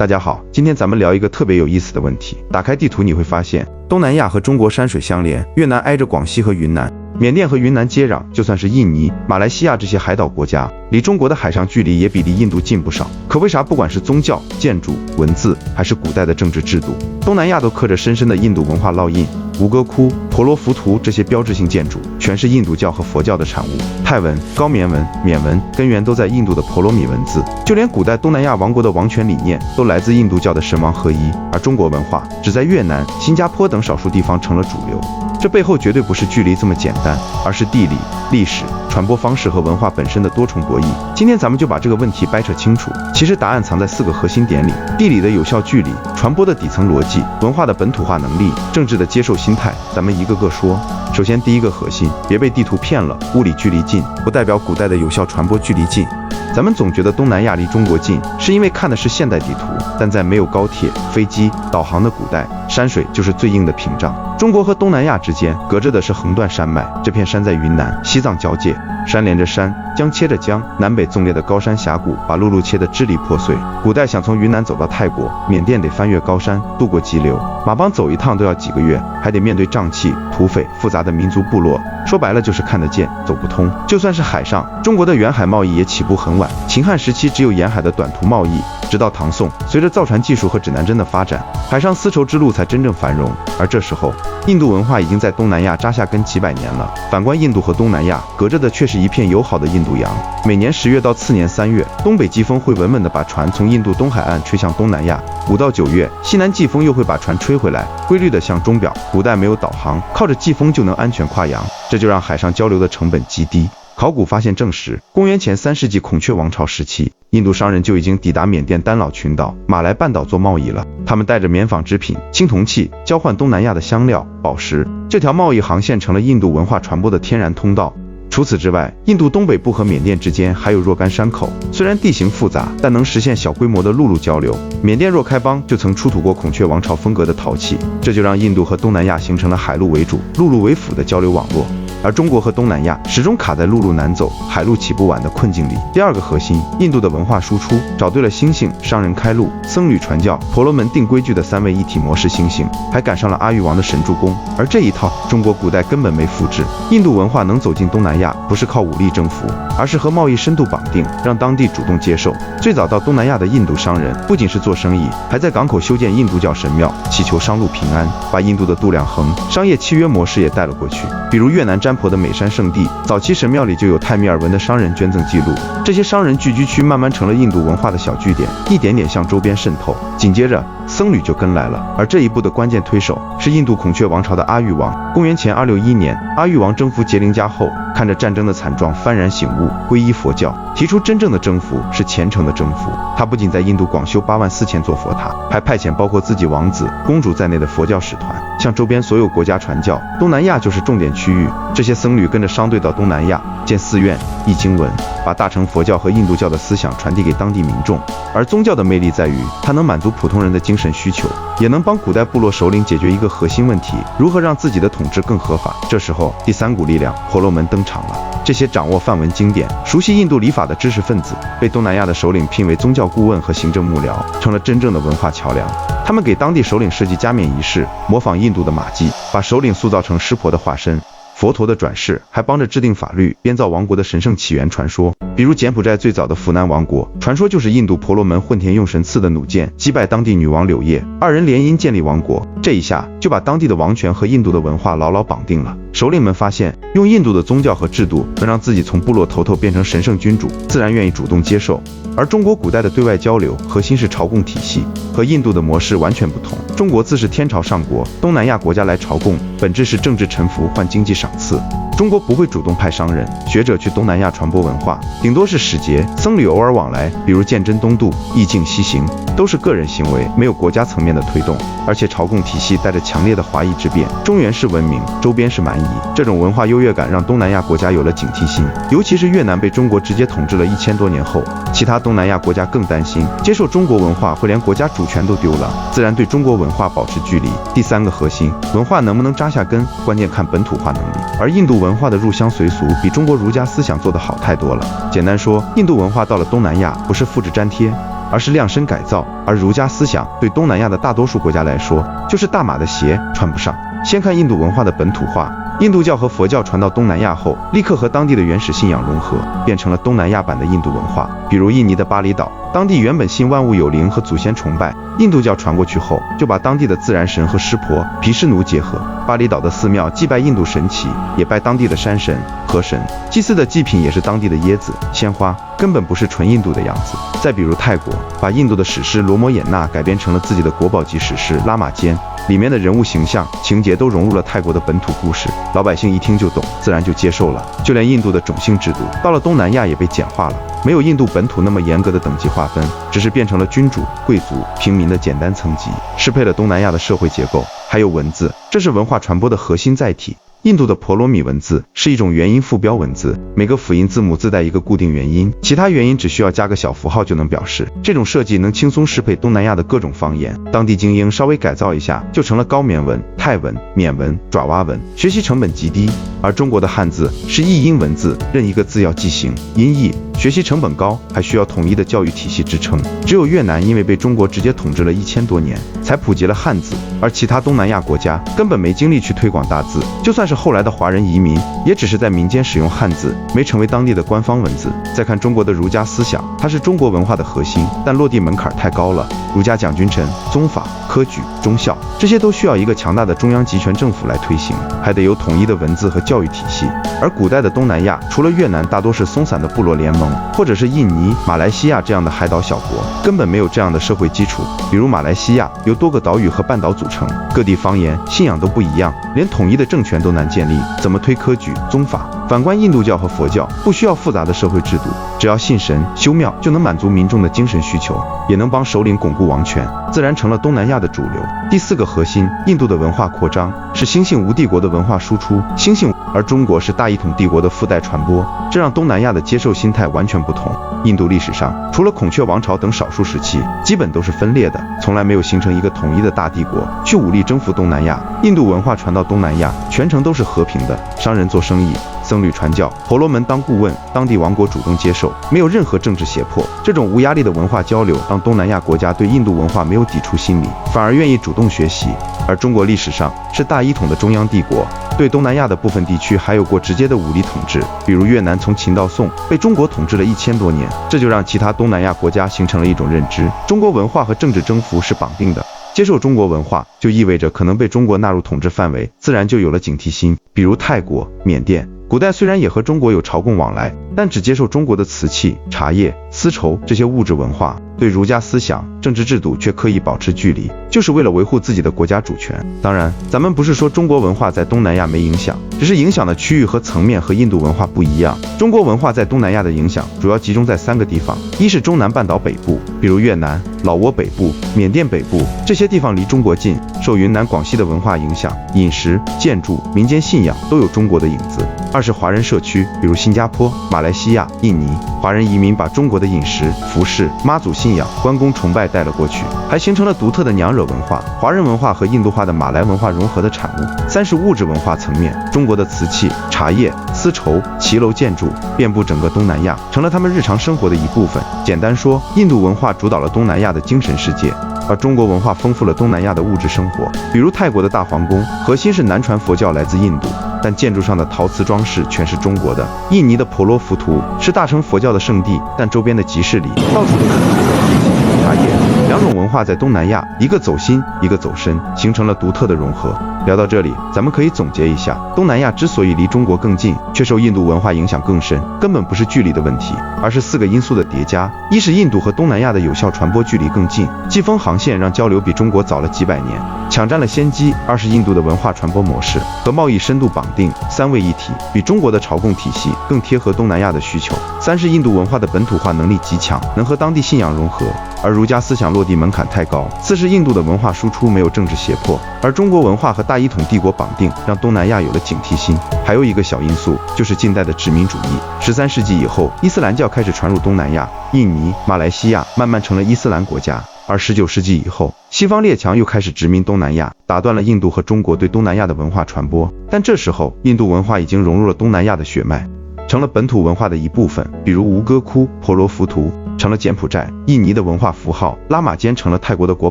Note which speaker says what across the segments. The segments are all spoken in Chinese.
Speaker 1: 大家好，今天咱们聊一个特别有意思的问题。打开地图你会发现，东南亚和中国山水相连，越南挨着广西和云南，缅甸和云南接壤，就算是印尼、马来西亚这些海岛国家，离中国的海上距离也比离印度近不少。可为啥不管是宗教、建筑、文字，还是古代的政治制度，东南亚都刻着深深的印度文化烙印？吴哥窟、婆罗浮屠这些标志性建筑，全是印度教和佛教的产物。泰文、高棉文、缅文根源都在印度的婆罗米文字，就连古代东南亚王国的王权理念都来自印度教的神王合一。而中国文化只在越南、新加坡等少数地方成了主流。这背后绝对不是距离这么简单，而是地理、历史、传播方式和文化本身的多重博弈。今天咱们就把这个问题掰扯清楚。其实答案藏在4个核心点里：地理的有效距离、传播的底层逻辑、文化的本土化能力、政治的接受心态。咱们一个个说。首先，第一个核心，别被地图骗了，物理距离近不代表古代的有效传播距离近。咱们总觉得东南亚离中国近，是因为看的是现代地图，但在没有高铁、飞机、导航的古代，山水就是最硬的屏障。中国和东南亚之间隔着的是横断山脉，这片山在云南、西藏交界，山连着山，江切着江，南北纵裂的高山峡谷把陆路切得支离破碎。古代想从云南走到泰国、缅甸，得翻越高山，渡过急流，马帮走一趟都要几个月，还得面对瘴气、土匪、复杂的民族部落。说白了就是看得见，走不通。就算是海上，中国的远海贸易也起步很晚，秦汉时期只有沿海的短途贸易，直到唐宋，随着造船技术和指南针的发展，海上丝绸之路才真正繁荣。而这时候，印度文化已经在东南亚扎下根几百年了。反观印度和东南亚，隔着的却是一片友好的印度洋。每年10月到次年3月，东北季风会稳稳地把船从印度东海岸吹向东南亚；5到9月，西南季风又会把船吹回来，规律地向钟表。古代没有导航，靠着季风就能安全跨洋，这就让海上交流的成本极低。考古发现证实，公元前3世纪孔雀王朝时期，印度商人就已经抵达缅甸丹老群岛、马来半岛做贸易了。他们带着棉纺织品、青铜器交换东南亚的香料、宝石，这条贸易航线成了印度文化传播的天然通道。除此之外，印度东北部和缅甸之间还有若干山口，虽然地形复杂，但能实现小规模的陆路交流。缅甸若开邦就曾出土过孔雀王朝风格的陶器，这就让印度和东南亚形成了海路为主、陆路为辅的交流网络。而中国和东南亚始终卡在陆路难走、海路起步晚的困境里。第二个核心，印度的文化输出找对了星星，商人开路，僧侣传教，婆罗门定规矩的3位一体模式星星，还赶上了阿育王的神助攻。而这一套中国古代根本没复制。印度文化能走进东南亚，不是靠武力征服，而是和贸易深度绑定，让当地主动接受。最早到东南亚的印度商人不仅是做生意，还在港口修建印度教神庙，祈求商路平安，把印度的度量衡、商业契约模式也带了过去。比如越南占婆的美山圣地，早期神庙里就有泰米尔文的商人捐赠记录。这些商人聚居区慢慢成了印度文化的小据点，一点点向周边渗透。紧接着，僧侣就跟来了。而这一步的关键推手是印度孔雀王朝的阿育王。公元前261年，阿育王征服杰林加后，看着战争的惨状，幡然醒悟，皈依佛教，提出真正的征服是虔诚的征服。他不仅在印度广修84000座佛塔，还派遣包括自己王子、公主在内的佛教使团向周边所有国家传教。东南亚就是重点区域，这些僧侣跟着商队到东南亚建寺院、译经文，把大乘佛教和印度教的思想传递给当地民众。而宗教的魅力在于，它能满足普通人的精神需求，也能帮古代部落首领解决一个核心问题：如何让自己的统治更合法。这时候，第3股力量婆罗门登场了。这些掌握梵文经典、熟悉印度礼法的知识分子，被东南亚的首领聘为宗教顾问和行政幕僚，成了真正的文化桥梁。他们给当地首领设计加冕仪式，模仿印度的马祭，把首领塑造成湿婆的化身。佛陀的转世，还帮着制定法律，编造王国的神圣起源传说。比如柬埔寨最早的扶南王国，传说就是印度婆罗门混田用神赐的弩箭击败当地女王柳叶，2人联姻建立王国。这一下就把当地的王权和印度的文化牢牢绑定了。首领们发现，用印度的宗教和制度能让自己从部落头头变成神圣君主，自然愿意主动接受。而中国古代的对外交流核心是朝贡体系，和印度的模式完全不同。中国自是天朝上国，东南亚国家来朝贡，本质是政治臣服换经济赏赐。中国不会主动派商人、学者去东南亚传播文化，顶多是使节、僧侣偶尔往来，比如鉴真东渡、译境西行，都是个人行为，没有国家层面的推动。而且朝贡体系带着强烈的华夷之辨，中原是文明，周边是蛮夷，这种文化优越感让东南亚国家有了警惕心。尤其是越南被中国直接统治了1000多年后，其他东南亚国家更担心接受中国文化会连国家主权都丢了，自然对中国文化保持距离。第3个核心，文化能不能扎下根，关键看本土化能力。而印度文化的入乡随俗比中国儒家思想做得好太多了。简单说，印度文化到了东南亚不是复制粘贴，而是量身改造。而儒家思想对东南亚的大多数国家来说，就是大码的鞋穿不上。先看印度文化的本土化。印度教和佛教传到东南亚后，立刻和当地的原始信仰融合，变成了东南亚版的印度文化。比如印尼的巴厘岛，当地原本信万物有灵和祖先崇拜，印度教传过去后，就把当地的自然神和湿婆、毗湿奴结合。巴厘岛的寺庙祭拜印度神祇，也拜当地的山神、河神，祭祀的祭品也是当地的椰子、鲜花，根本不是纯印度的样子。再比如泰国，把印度的史诗《罗摩衍那》改编成了自己的国宝级史诗《拉玛坚》，里面的人物形象、情节都融入了泰国的本土故事，老百姓一听就懂，自然就接受了。就连印度的种姓制度，到了东南亚也被简化了，没有印度本土那么严格的等级划分，只是变成了君主、贵族、平民的简单层级，适配了东南亚的社会结构。还有文字，这是文化传播的核心载体。印度的婆罗米文字是一种元音复标文字，每个辅音字母自带一个固定元音，其他元音只需要加个小符号就能表示。这种设计能轻松适配东南亚的各种方言，当地精英稍微改造一下，就成了高棉文、泰文、缅文、爪哇文，学习成本极低。而中国的汉字是译音文字，任一个字要记形、音译，学习成本高，还需要统一的教育体系支撑。只有越南因为被中国直接统治了1000多年，才普及了汉字，而其他东南亚国家根本没精力去推广大字，就算是后来的华人移民，也只是在民间使用汉字，没成为当地的官方文字。再看中国的儒家思想，它是中国文化的核心，但落地门槛太高了。儒家讲君臣、宗法、科举、忠孝，这些都需要一个强大的中央集权政府来推行，还得有统一的文字和教育体系。而古代的东南亚，除了越南，大多是松散的部落联盟，或者是印尼、马来西亚这样的海岛小国，根本没有这样的社会基础。比如马来西亚由多个岛屿和半岛组成，各地方言、信仰都不一样，连统一的政权都难建立，怎么推科举、宗法？反观印度教和佛教，不需要复杂的社会制度，只要信神、修庙就能满足民众的精神需求，也能帮首领巩固王权，自然成了东南亚的主流。第4个核心，印度的文化扩张是兴信吴帝国的文化输出，兴信，而中国是大一统帝国的附带传播，这让东南亚的接受心态完全不同。印度历史上除了孔雀王朝等少数时期，基本都是分裂的，从来没有形成一个统一的大帝国去武力征服东南亚。印度文化传到东南亚，全程都是和平的，商人做生意，僧侣传教，婆罗门当顾问，当地王国主动接受，没有任何政治胁迫。这种无压力的文化交流，让东南亚国家对印度文化没有抵触心理，反而愿意主动学习。而中国历史上是大一统的中央帝国，对东南亚的部分地区还有过直接的武力统治，比如越南从秦到宋被中国统治了1000多年，这就让其他东南亚国家形成了一种认知：中国文化和政治征服是绑定的。接受中国文化就意味着可能被中国纳入统治范围，自然就有了警惕心。比如泰国、缅甸，古代虽然也和中国有朝贡往来，但只接受中国的瓷器、茶叶、丝绸这些物质文化，对儒家思想、政治制度却刻意保持距离，就是为了维护自己的国家主权。当然，咱们不是说中国文化在东南亚没影响，只是影响的区域和层面和印度文化不一样。中国文化在东南亚的影响主要集中在3个地方：一是中南半岛北部，比如越南、老挝北部、缅甸北部，这些地方离中国近，受云南、广西的文化影响，饮食、建筑、民间信仰都有中国的影子。二是华人社区，比如新加坡、马来西亚、印尼，华人移民把中国的饮食、服饰、妈祖信仰、关公崇拜带了过去，还形成了独特的娘惹文化，华人文化和印度化的马来文化融合的产物。三是物质文化层面，中国的瓷器、茶叶、丝绸、骑楼建筑遍布整个东南亚，成了他们日常生活的一部分。简单说，印度文化主导了东南亚的精神世界，而中国文化丰富了东南亚的物质生活。比如泰国的大皇宫，核心是南传佛教来自印度，但建筑上的陶瓷装饰全是中国的。印尼的婆罗浮屠是大乘佛教的圣地，但周边的集市里到处都是茶叶。两种文化在东南亚，一个走心，一个走深，形成了独特的融合。聊到这里，咱们可以总结一下，东南亚之所以离中国更近，却受印度文化影响更深，根本不是距离的问题，而是4个因素的叠加。一是印度和东南亚的有效传播距离更近，季风航线让交流比中国早了几百年，抢占了先机。二是印度的文化传播模式和贸易深度绑定，三位一体，比中国的朝贡体系更贴合东南亚的需求。三是印度文化的本土化能力极强，能和当地信仰融合，而儒家思想落地门槛太高。四是印度的文化输出没有政治胁迫，而中国文化和大一统帝国绑定，让东南亚有了警惕心。还有一个小因素，就是近代的殖民主义。13世纪以后，伊斯兰教开始传入东南亚，印尼、马来西亚慢慢成了伊斯兰国家。而19世纪以后，西方列强又开始殖民东南亚，打断了印度和中国对东南亚的文化传播。但这时候，印度文化已经融入了东南亚的血脉，成了本土文化的一部分。比如吴哥窟、婆罗浮屠，成了柬埔寨、印尼的文化符号，拉玛坚成了泰国的国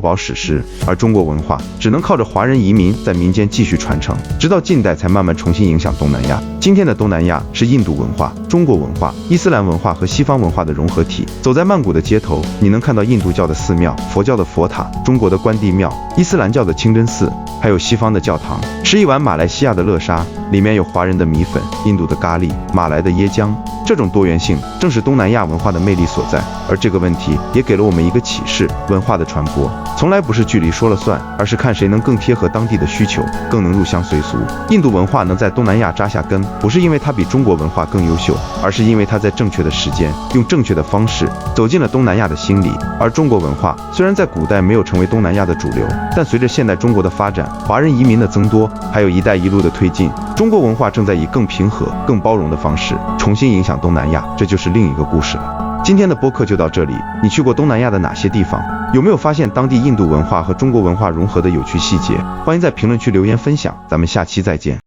Speaker 1: 宝史诗，而中国文化只能靠着华人移民在民间继续传承，直到近代才慢慢重新影响东南亚。今天的东南亚是印度文化、中国文化、伊斯兰文化和西方文化的融合体。走在曼谷的街头，你能看到印度教的寺庙、佛教的佛塔、中国的关帝庙、伊斯兰教的清真寺，还有西方的教堂。吃一碗马来西亚的乐沙，里面有华人的米粉、印度的咖喱、马来的椰浆。这种多元性正是东南亚文化的魅力所在，而这个问题也给了我们一个启示：文化的传播从来不是距离说了算，而是看谁能更贴合当地的需求，更能入乡随俗。印度文化能在东南亚扎下根，不是因为它比中国文化更优秀，而是因为它在正确的时间，用正确的方式走进了东南亚的心里。而中国文化虽然在古代没有成为东南亚的主流，但随着现代中国的发展，华人移民的增多，还有一带一路的推进，中国文化正在以更平和、更包容的方式重新影响东南亚，这就是另一个故事了。今天的播客就到这里，你去过东南亚的哪些地方？有没有发现当地印度文化和中国文化融合的有趣细节？欢迎在评论区留言分享，咱们下期再见。